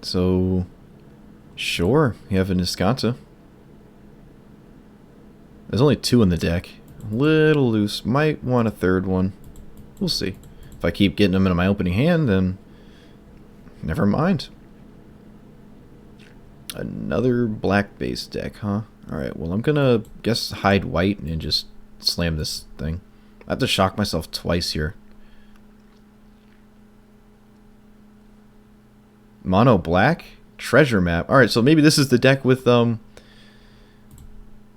So, sure, you have a Niscanta. There's only 2 in the deck. A little loose. Might want a 3rd one. We'll see. If I keep getting them into my opening hand, then never mind. Another black base deck, huh? Alright, well I'm gonna guess hide white and just slam this thing. I have to shock myself twice here. Mono black? Treasure map. Alright, so maybe this is the deck with,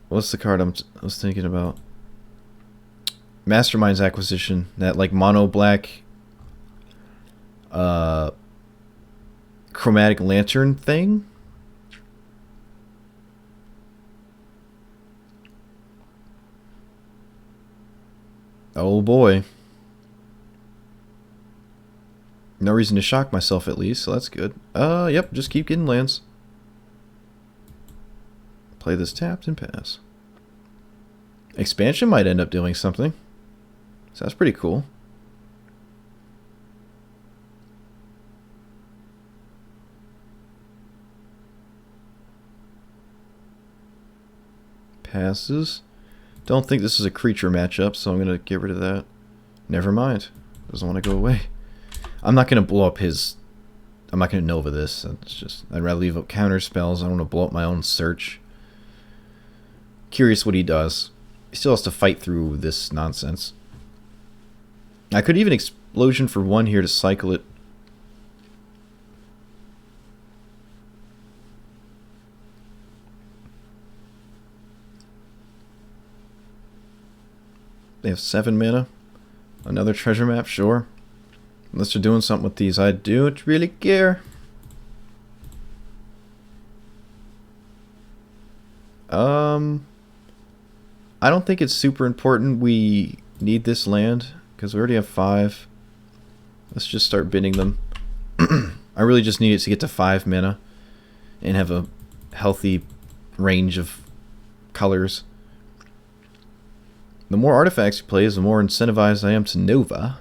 what's the card I was thinking about? Mastermind's Acquisition. That, like, mono black, chromatic lantern thing? Oh boy. No reason to shock myself at least, so that's good. Yep, just keep getting lands. Play this tapped and pass. Expansion might end up doing something. So that's pretty cool. Passes. Don't think this is a creature matchup, so I'm going to get rid of that. Never mind. Doesn't want to go away. I'm not going to blow up his... I'm not going to Nova this. It's just... I'd rather leave up counter spells. I don't want to blow up my own search. Curious what he does. He still has to fight through this nonsense. I could even Explosion for 1 here to cycle it. They have 7 mana. Another treasure map, sure. Unless they're doing something with these, I don't really care. I don't think it's super important we need this land, because we already have 5. Let's just start bidding them. I really just need it to get to 5 mana and have a healthy range of colors. The more artifacts you play, the more incentivized I am to Nova.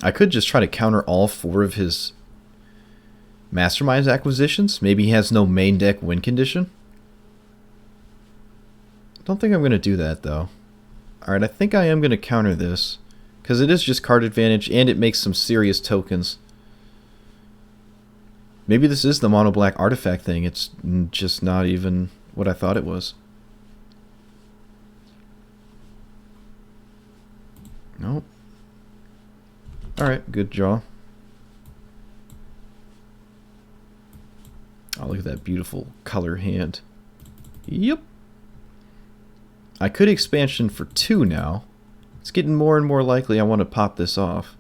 I could just try to counter all 4 of his Mastermind's acquisitions. Maybe he has no main deck win condition. Don't think I'm going to do that, though. Alright, I think I am going to counter this. Because it is just card advantage, and it makes some serious tokens. Maybe this is the mono black artifact thing. It's just not even what I thought it was. Nope. Alright, good draw. Oh, look at that beautiful color hand. Yep. I could expansion for 2 now. It's getting more and more likely I want to pop this off.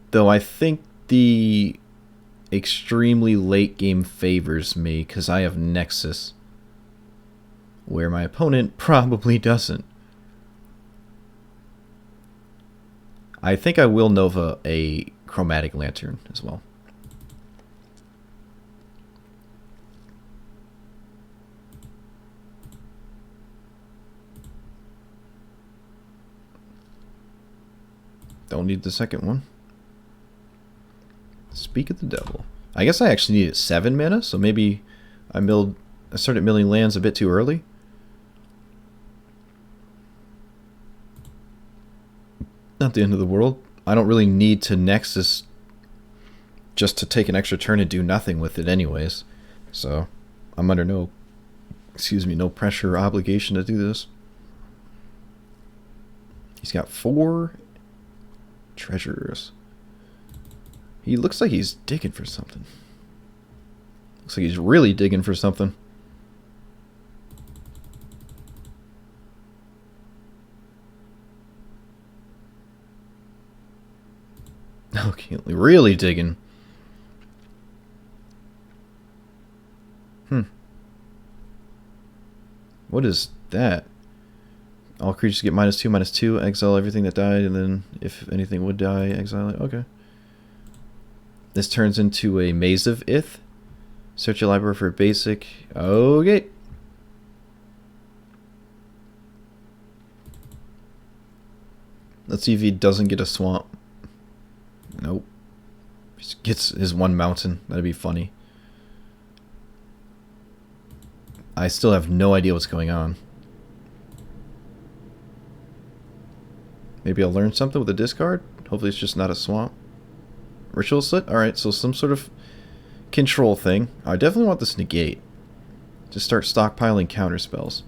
Though I think the extremely late game favors me because I have Nexus, where my opponent probably doesn't. I think I will Nova a chromatic lantern as well. Don't need the second one. Speak of the devil. I guess I actually needed 7 mana, so maybe I started milling lands a bit too early. Not the end of the world. I don't really need to Nexus just to take an extra turn and do nothing with it anyways. So I'm under no pressure or obligation to do this. He's got 4 treasures. He looks like he's digging for something. Looks like he's really digging for something. Okay, really digging. What is that? All creatures get -2/-2, exile everything that died, and then if anything would die, exile it. Okay. This turns into a Maze of Ith. Search your library for basic. Okay. Let's see if he doesn't get a swamp. Nope. He gets his one mountain. That'd be funny. I still have no idea what's going on. Maybe I'll learn something with a discard? Hopefully it's just not a swamp. Ritual Slit? Alright, so some sort of control thing. I definitely want this negate. Just start stockpiling counter spells.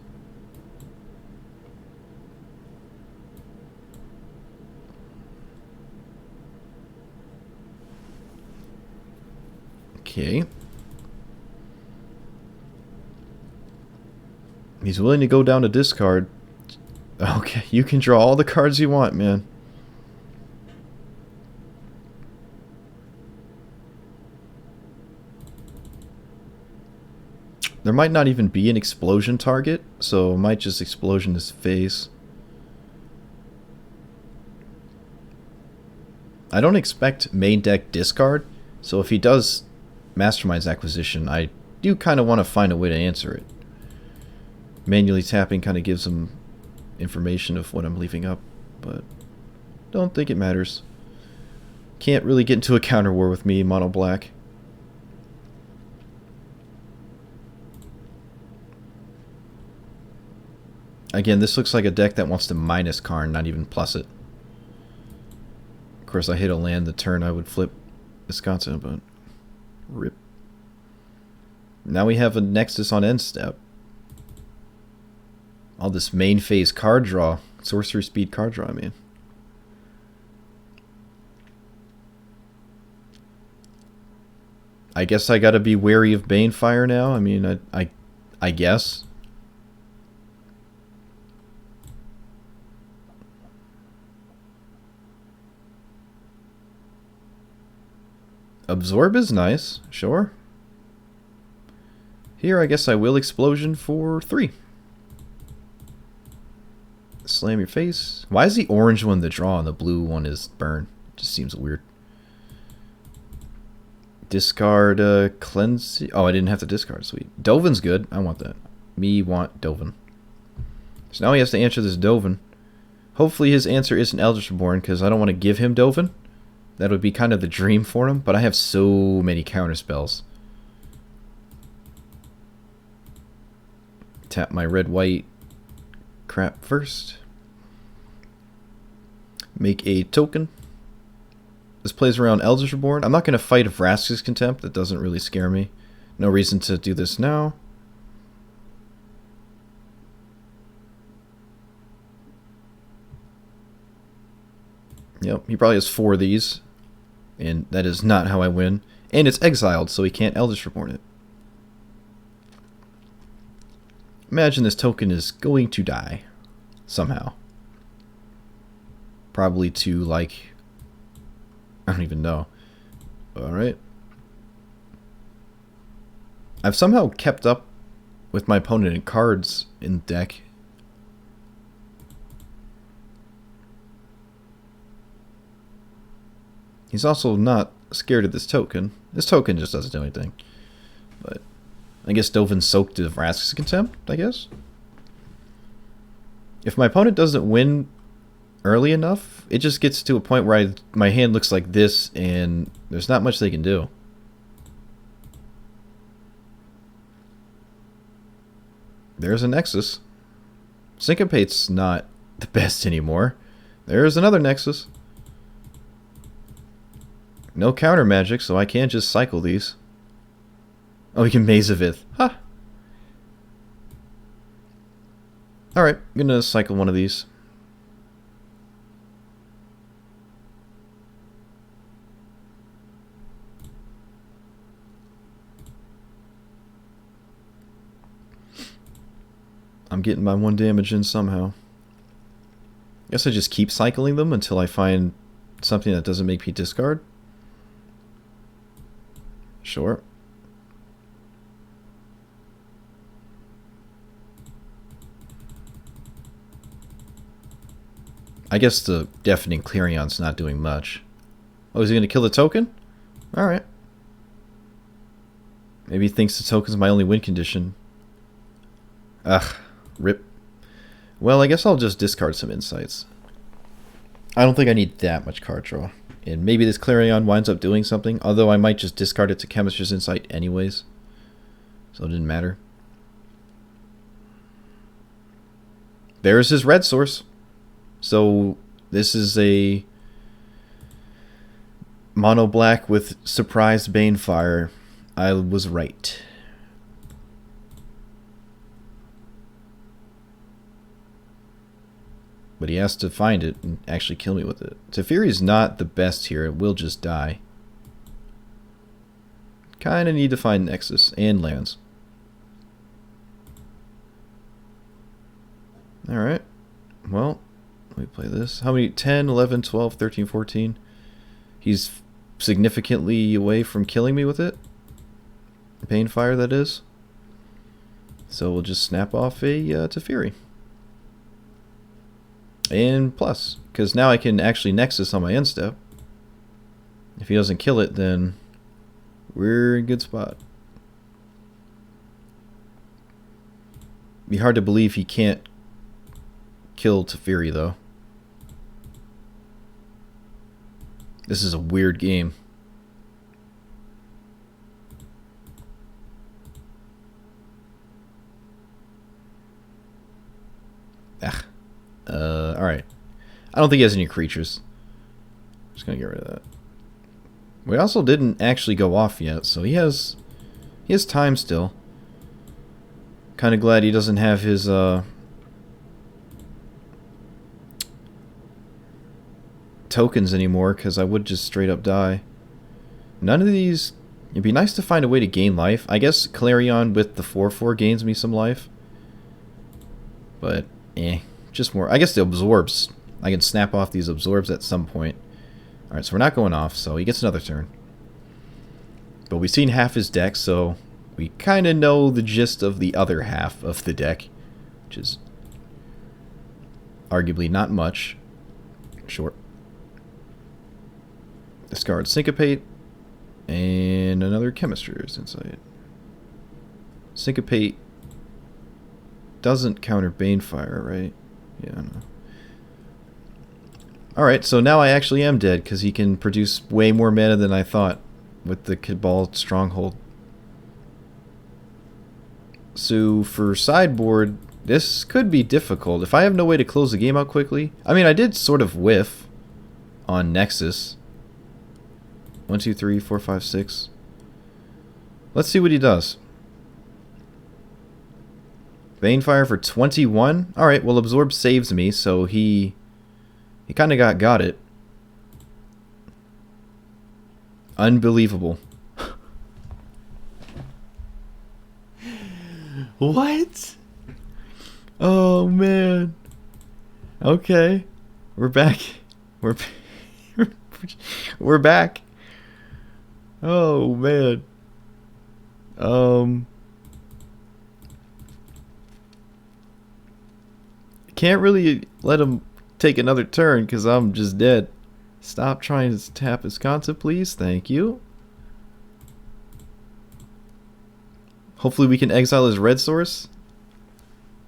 Okay. He's willing to go down to discard. Okay, you can draw all the cards you want, man. There might not even be an explosion target, so it might just explosion his face. I don't expect main deck discard, so if he does Mastermind's Acquisition, I do kind of want to find a way to answer it. Manually tapping kind of gives him information of what I'm leaving up, but don't think it matters. Can't really get into a counter war with me, mono black. Again, this looks like a deck that wants to minus Karn, not even plus it. Of course, I hit a land the turn I would flip Wisconsin, but rip. Now we have a Nexus on end step. All this main phase card draw, sorcery speed card draw, I mean. I guess I gotta be wary of Banefire now. I mean, I guess. Absorb is nice, sure. Here, I guess I will Explosion for 3. Slam your face. Why is the orange one the draw and the blue one is burn? Just seems weird. Discard cleanse. Oh, I didn't have to discard. Sweet. Dovin's good. I want that. Me want Dovin. So now he has to answer this Dovin. Hopefully his answer isn't Eldritch Reborn, because I don't want to give him Dovin. That would be kind of the dream for him, but I have so many counter spells. Tap my red-white crap first. Make a token. This plays around Eldritch Reborn. I'm not going to fight Vraska's Contempt. That doesn't really scare me. No reason to do this now. Yep, he probably has 4 of these. And that is not how I win. And it's exiled, so he can't Eldritch Reborn it. Imagine this token is going to die. Somehow. Probably to, like... I don't even know. Alright. I've somehow kept up with my opponent in cards in the deck. He's also not scared of this token. This token just doesn't do anything. But I guess Dovin soaked to Vraska's Contempt, I guess. If my opponent doesn't win early enough, it just gets to a point where my hand looks like this and there's not much they can do. There's a Nexus. Syncopate's not the best anymore. There's another Nexus. No counter magic, so I can't just cycle these. Oh, we can Maze of Ith. Huh. Alright, I'm gonna cycle one of these. I'm getting my 1 damage in somehow. Guess I just keep cycling them until I find something that doesn't make me discard. Sure. I guess the Deafening Clarion's not doing much. Oh, is he going to kill the token? Alright. Maybe he thinks the token's my only win condition. Ugh, rip. Well, I guess I'll just discard some insights. I don't think I need that much card draw. And maybe this Clarion winds up doing something, although I might just discard it to Chemist's Insight anyways. So it didn't matter. There's his red source. So this is a mono black with surprise Banefire. I was right. But he has to find it and actually kill me with it. Teferi's not the best here. It will just die. Kinda need to find Nexus and lands. Alright. Well, let me play this. How many? 10, 11, 12, 13, 14. He's significantly away from killing me with it. Banefire, that is. So we'll just snap off a Teferi. And plus, because now I can actually Nexus on my end step. If he doesn't kill it, then we're in a good spot. Be hard to believe he can't kill Teferi, though. This is a weird game. Alright. I don't think he has any creatures. Just gonna get rid of that. We also didn't actually go off yet, so he has time still. Kinda glad he doesn't have his tokens anymore, because I would just straight up die. None of these... It'd be nice to find a way to gain life. I guess Clarion with the 4/4 gains me some life. But, just more. I guess the absorbs. I can snap off these absorbs at some point. Alright, so we're not going off, so he gets another turn. But we've seen half his deck, so we kind of know the gist of the other half of the deck. Which is arguably not much. Short. Discard Syncopate. And another Chemist's Insight. Syncopate doesn't counter Banefire, right? Yeah, I know. Alright, so now I actually am dead, because he can produce way more mana than I thought with the Cabal Stronghold. So for sideboard, this could be difficult. If I have no way to close the game out quickly... I mean, I did sort of whiff on Nexus. 1, 2, 3, 4, 5, 6. Let's see what he does. Banefire for 21. Alright, well, Absorb saves me, so he kind of got it. Unbelievable. What? Oh, man. Okay. We're back. We're back. Oh, man. Can't really let him take another turn because I'm just dead. Stop trying to tap his concept, please. Thank you. Hopefully we can exile his red source.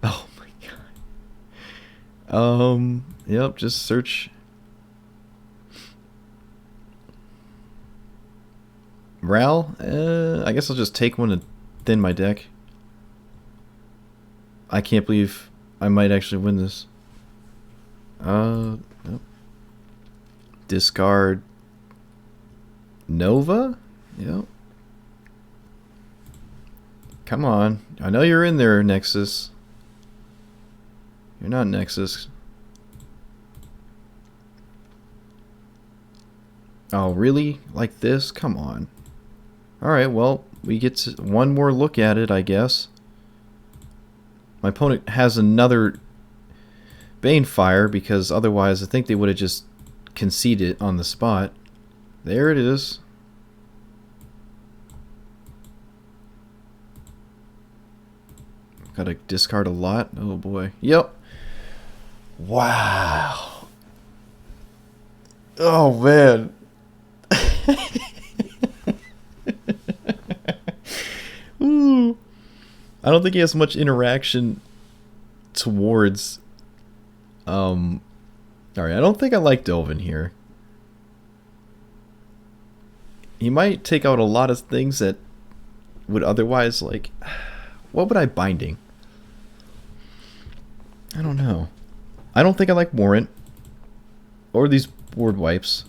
Oh my god. Yep, just search. Ral? I guess I'll just take one to thin my deck. I can't believe I might actually win this. Nope. Discard Nova? Yep. Come on. I know you're in there, Nexus. You're not Nexus. Oh, really? Like this? Come on. Alright, well, we get one more look at it, I guess. My opponent has another Banefire, because otherwise I think they would have just conceded on the spot. There it is. Gotta discard a lot. Oh boy. Yep. Wow. Oh man. I don't think he has much interaction towards. Alright, I don't think I like Dovin here. He might take out a lot of things that would otherwise, like. What would I binding? I don't know. I don't think I like Warrant. Or these board wipes.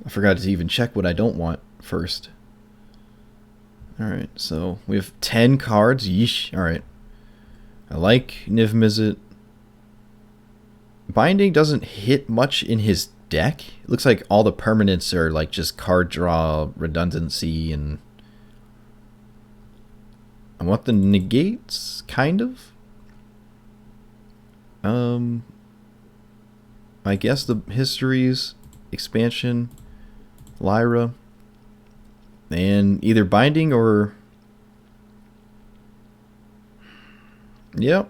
I forgot to even check what I don't want first. Alright, so we have 10 cards. Yeesh. Alright. I like Niv Mizzet. Binding doesn't hit much in his deck. It looks like all the permanents are like just card draw, redundancy, and I want the negates, kind of. I guess the histories, expansion, Lyra, and either binding or... Yep.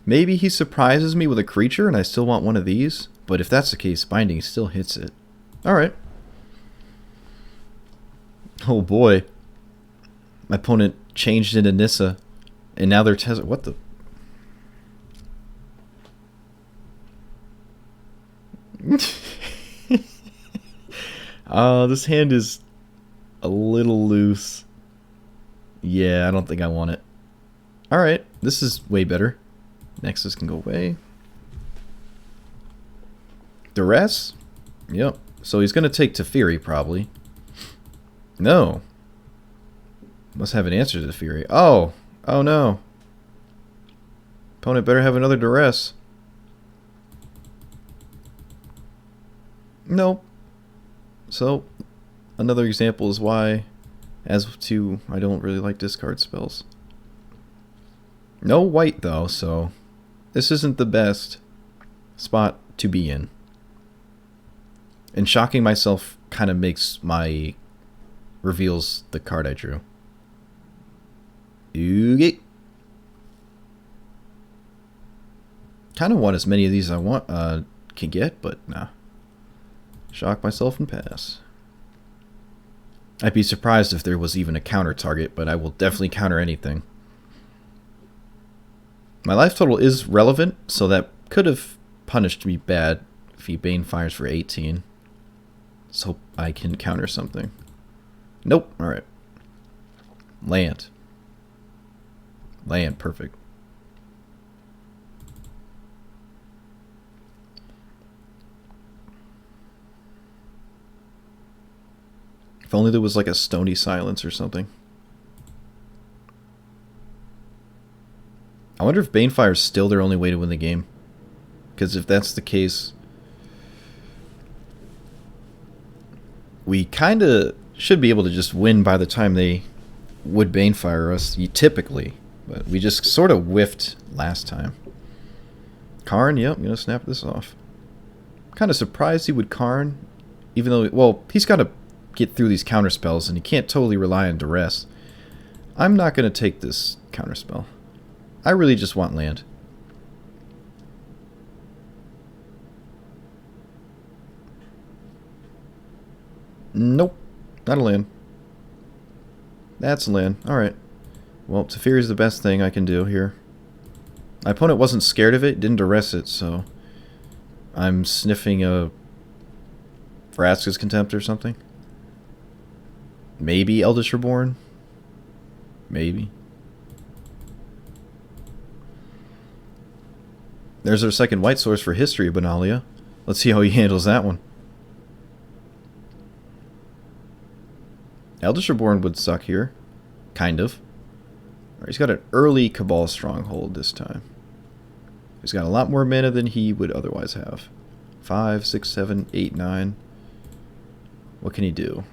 Maybe he surprises me with a creature and I still want one of these, but if that's the case, binding still hits it. Alright. Oh boy. My opponent changed into Nissa, and now they're what the... This hand is a little loose. Yeah, I don't think I want it. Alright, this is way better. Nexus can go away. Duress? Yep. So he's going to take Teferi, probably. No. Must have an answer to Teferi. Oh! Oh no. Opponent better have another Duress. Nope. So, another example is why, as to, I don't really like discard spells. No white, though, so this isn't the best spot to be in. And shocking myself kind of makes my... reveals the card I drew. Okay. Kind of want as many of these as I want, can get, but nah. Shock myself and pass. I'd be surprised if there was even a counter target, but I will definitely counter anything. My life total is relevant, so that could have punished me bad if he Banefires for 18. Let's hope I can counter something. Nope. Alright. Land. Land. Perfect. If only there was like a stony silence or something. I wonder if Banefire is still their only way to win the game. Because if that's the case, we kind of should be able to just win by the time they would Banefire us, typically. But we just sort of whiffed last time. Karn, yep, I'm going to snap this off. Kind of surprised he would Karn, even though, well, he's got to get through these counterspells, and he can't totally rely on Duress. I'm not going to take this counterspell. I really just want land. Nope. Not a land. That's a land. Alright. Well, Teferi is the best thing I can do here. My opponent wasn't scared of it, didn't Duress it, so... I'm sniffing a... Vraska's Contempt or something? Maybe Eldritch Reborn? Maybe. There's our second white source for history, Benalia. Let's see how he handles that one. Eldritch Reborn would suck here. Kind of. Right, he's got an early Cabal Stronghold this time. He's got a lot more mana than he would otherwise have. 5, 6, 7, 8, 9. What can he do?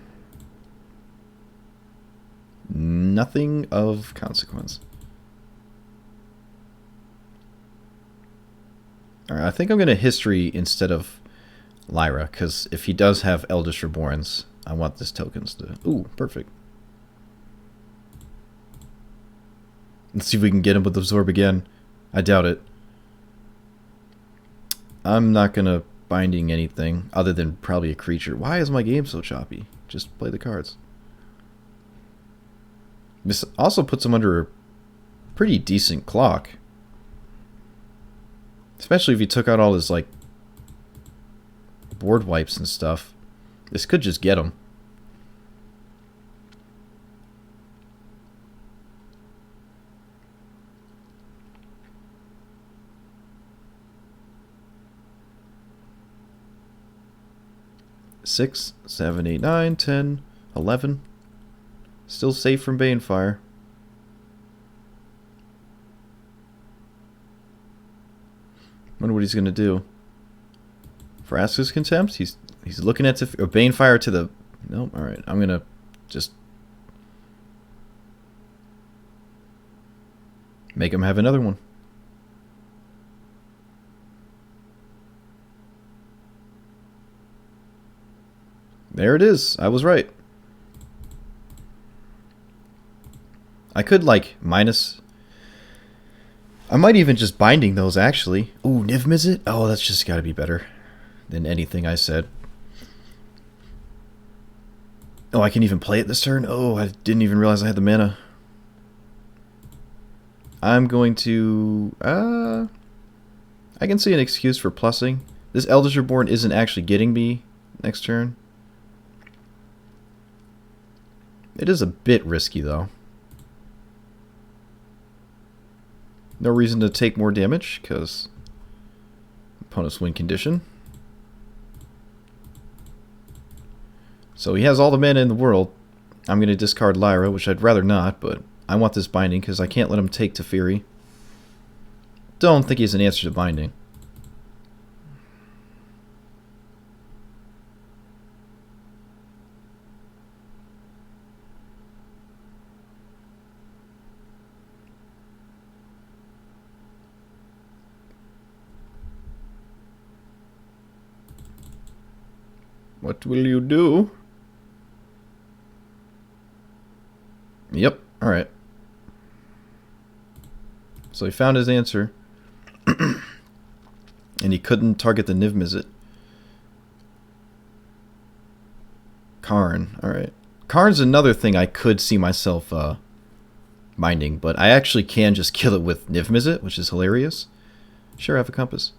Nothing of consequence. Alright, I think I'm going to history instead of Lyra, because if he does have Eldritch Reborns, I want this tokens to... Ooh, perfect. Let's see if we can get him with Absorb again. I doubt it. I'm not going to binding anything other than probably a creature. Why is my game so choppy? Just play the cards. This also puts him under a pretty decent clock. Especially if he took out all his, like, board wipes and stuff. This could just get him. Six, 7, 8, 9, 10, 11. Still safe from Banefire. Wonder what he's gonna do. Vraska's Contempt. He's looking at Banefire to the. Nope. All right. I'm gonna just make him have another one. There it is. I was right. I could, like, minus... I might even just binding those, actually. Ooh, Niv Mizzet? Oh, that's just gotta be better than anything I said. Oh, I can even play it this turn? Oh, I didn't even realize I had the mana. I'm going to... I can see an excuse for plussing. This Eldritch Reborn isn't actually getting me next turn. It is a bit risky, though. No reason to take more damage, because opponent's win condition. So he has all the mana in the world. I'm going to discard Lyra, which I'd rather not, but I want this binding because I can't let him take Teferi. Don't think he's an answer to binding. What will you do? Yep, alright. So he found his answer. And he couldn't target the Niv Mizzet. Karn, alright. Karn's another thing I could see myself minding, but I actually can just kill it with Niv Mizzet, which is hilarious. Sure, I have a compass.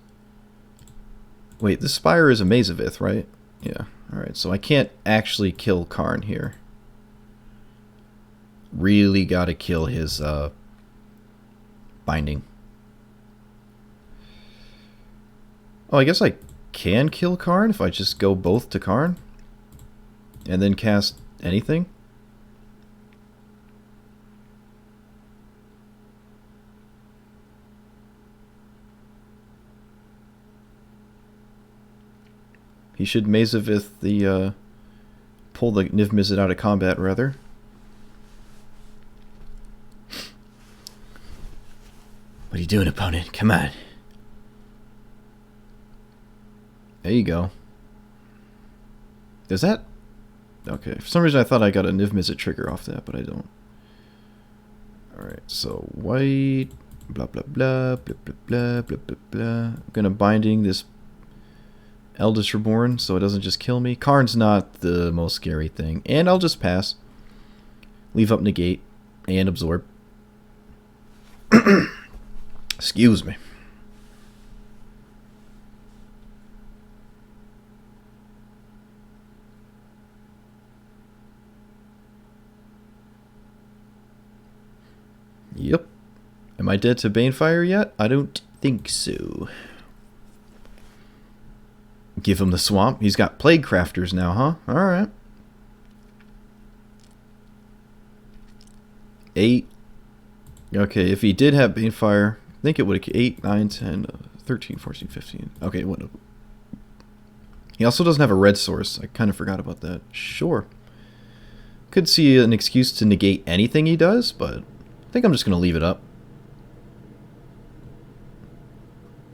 Wait, this Spire is a Maze of Ith, right? Yeah, alright, so I can't actually kill Karn here. Really gotta kill his binding. Oh, I guess I can kill Karn if I just go both to Karn and then cast anything. He should Maze of Ith the pull the Niv Mizzet out of combat, rather. What are you doing, opponent? Come on. There you go. Does that... Okay, for some reason I thought I got a Niv Mizzet trigger off that, but I don't. Alright, so white... Blah, blah, blah, blah, blah, blah, blah, blah, blah. I'm gonna binding this Eldritch Reborn so it doesn't just kill me. Karn's not the most scary thing. And I'll just pass. Leave up Negate and Absorb. Excuse me. Yep. Am I dead to Banefire yet? I don't think so. Give him the swamp. He's got Plague Crafters now, huh? Alright. 8. Okay, if he did have Banefire, I think it would have 8, 9, 10, 13, 14, 15. Okay, it wouldn't have. He also doesn't have a red source. I kind of forgot about that. Sure. Could see an excuse to negate anything he does, but I think I'm just going to leave it up.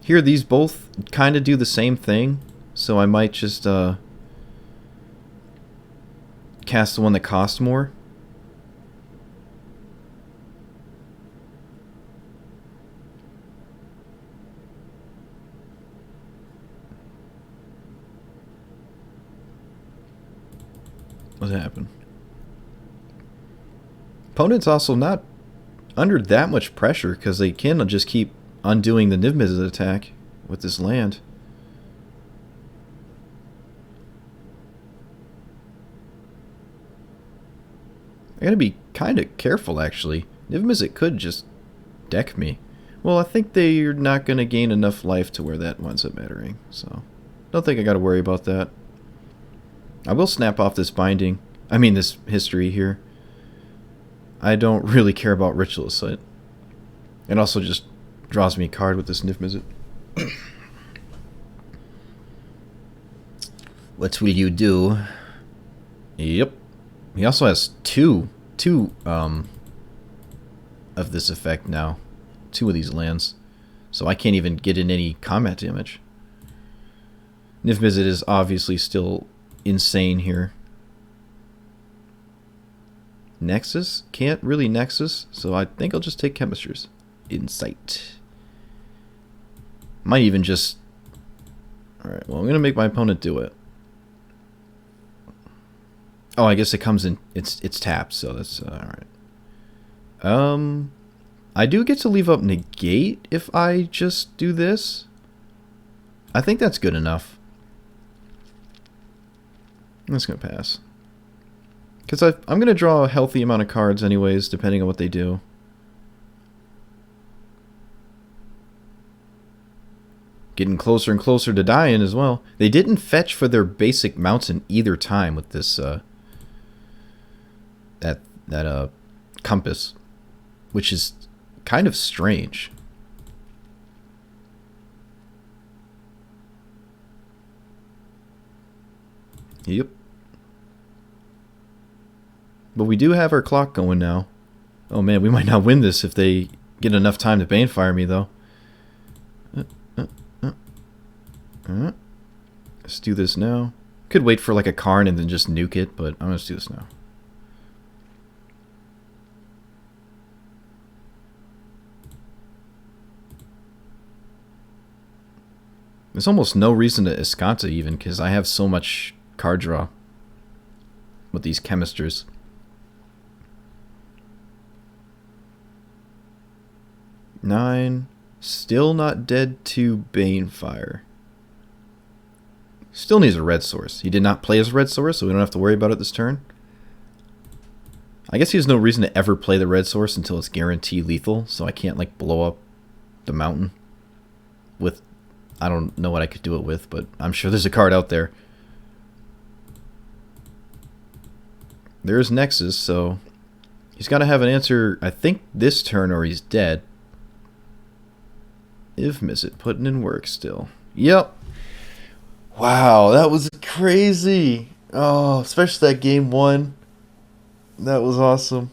Here, these both kind of do the same thing, so I might just cast the one that costs more. What happened? opponent's also not under that much pressure because they can just keep undoing the Niv Mizzet attack with this land. I gotta be kind of careful, actually. Niv Mizzet could just deck me. Well, I think they're not gonna gain enough life to where that winds up mattering, so don't think I gotta worry about that. I will snap off this binding. I mean, this history here. I don't really care about Ritual Sight. It also just draws me a card with this Niv Mizzet. What will you do? Yep. He also has two of this effect now. 2 of these lands. So I can't even get in any combat damage. Niv Mizzet is obviously still insane here. Nexus? Can't really Nexus, so I think I'll just take Chemisters. Insight. Might even just... Alright, well I'm going to make my opponent do it. Oh, I guess it comes in... It's tapped, so that's... alright. I do get to leave up Negate if I just do this. I think that's good enough. I'm just going to pass. Because I'm going to draw a healthy amount of cards anyways, depending on what they do. Getting closer and closer to dying as well. They didn't fetch for their basic mountain either time with this that compass, which is kind of strange. Yep. But we do have our clock going now. Oh man, we might not win this if they get enough time to Banefire me though. Let's do this now. Could wait for like a Karn and then just nuke it, but I'm gonna do this now. There's almost no reason to Escanta even, because I have so much card draw with these Chemisters. Nine. Still not dead to Banefire. Still needs a red source. He did not play his red source, so we don't have to worry about it this turn. I guess he has no reason to ever play the red source until it's guaranteed lethal, so I can't like blow up the mountain with... I don't know what I could do it with, but I'm sure there's a card out there. There's Nexus, so he's got to have an answer, I think, this turn or he's dead. If Mizzet putting in work still. Yep. Wow, that was crazy. Oh, especially that game 1. That was awesome.